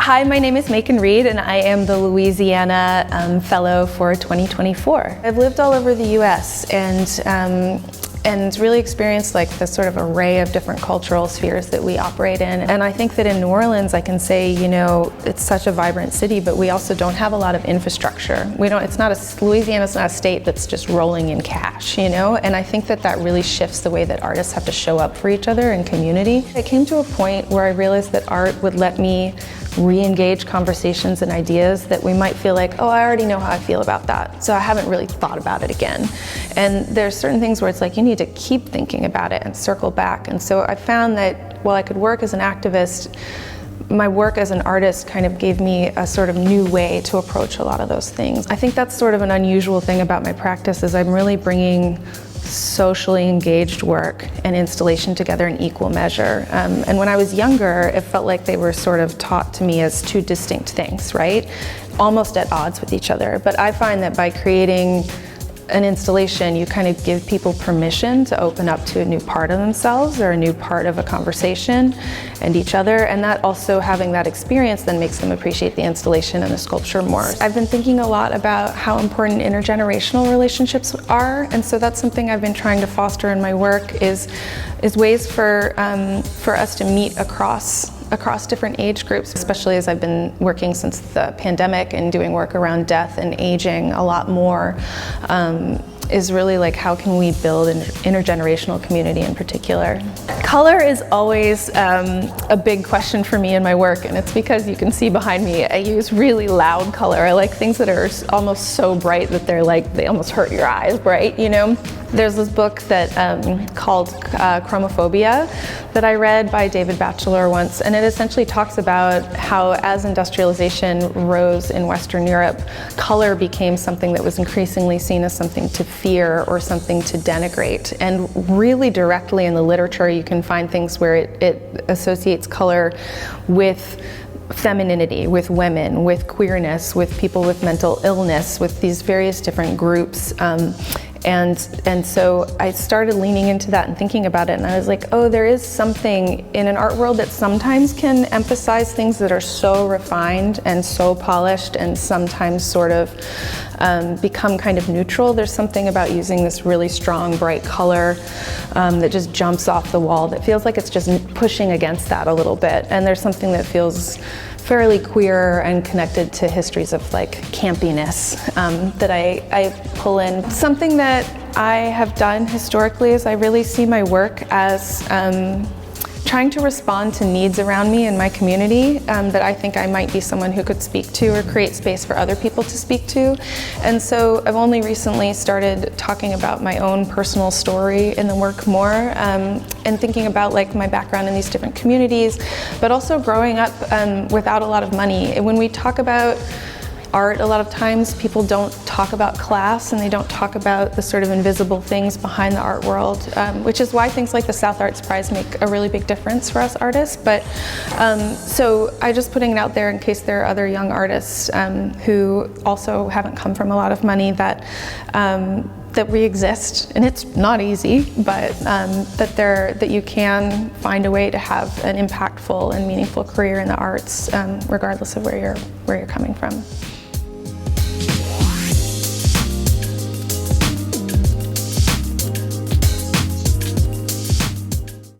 Hi, my name is Macon Reed and I am the Louisiana Fellow for 2024. I've lived all over the US and really experienced like this sort of array of different cultural spheres that we operate in. And I think that in New Orleans I can say, you know, it's such a vibrant city, but we also don't have a lot of infrastructure. Louisiana's not a state that's just rolling in cash, you know? And I think that that really shifts the way that artists have to show up for each other in community. I came to a point where I realized that art would let me re-engage conversations and ideas that we might feel like, oh, I already know how I feel about that, so I haven't really thought about it again. And there's certain things where it's like you need to keep thinking about it and circle back. And so I found that while I could work as an activist, my work as an artist kind of gave me a sort of new way to approach a lot of those things. I think that's sort of an unusual thing about my practice is I'm really bringing socially engaged work and installation together in equal measure. And when I was younger, it felt like they were sort of taught to me as two distinct things, right? Almost at odds with each other. But I find that by creating an installation, you kind of give people permission to open up to a new part of themselves or a new part of a conversation and each other, and that also having that experience then makes them appreciate the installation and the sculpture more. I've been thinking a lot about how important intergenerational relationships are, and so that's something I've been trying to foster in my work is ways for us to meet across different age groups, especially as I've been working since the pandemic and doing work around death and aging a lot more, is really like how can we build an intergenerational community in particular. Color is always a big question for me in my work, and it's because you can see behind me I use really loud color. I like things that are almost so bright that they almost hurt your eyes bright, you know? There's this book that called Chromophobia that I read by David Batchelor once, and it essentially talks about how as industrialization rose in Western Europe, color became something that was increasingly seen as something to fear or something to denigrate. And really directly in the literature you can find things where it associates color with femininity, with women, with queerness, with people with mental illness, with these various different groups. And so I started leaning into that and thinking about it, and I was like, oh, there is something in an art world that sometimes can emphasize things that are so refined and so polished and sometimes sort of become kind of neutral. There's something about using this really strong, bright color that just jumps off the wall that feels like it's just pushing against that a little bit. And there's something that feels fairly queer and connected to histories of like campiness that I pull in. Something that I have done historically is I really see my work as trying to respond to needs around me in my community that I think I might be someone who could speak to or create space for other people to speak to. And so I've only recently started talking about my own personal story in the work more and thinking about like my background in these different communities, but also growing up without a lot of money. When we talk about art, a lot of times people don't talk about class and they don't talk about the sort of invisible things behind the art world, which is why things like the South Arts Prize make a really big difference for us artists. But so I'm just putting it out there in case there are other young artists who also haven't come from a lot of money that we exist, and it's not easy, but that you can find a way to have an impactful and meaningful career in the arts, regardless of where you're coming from.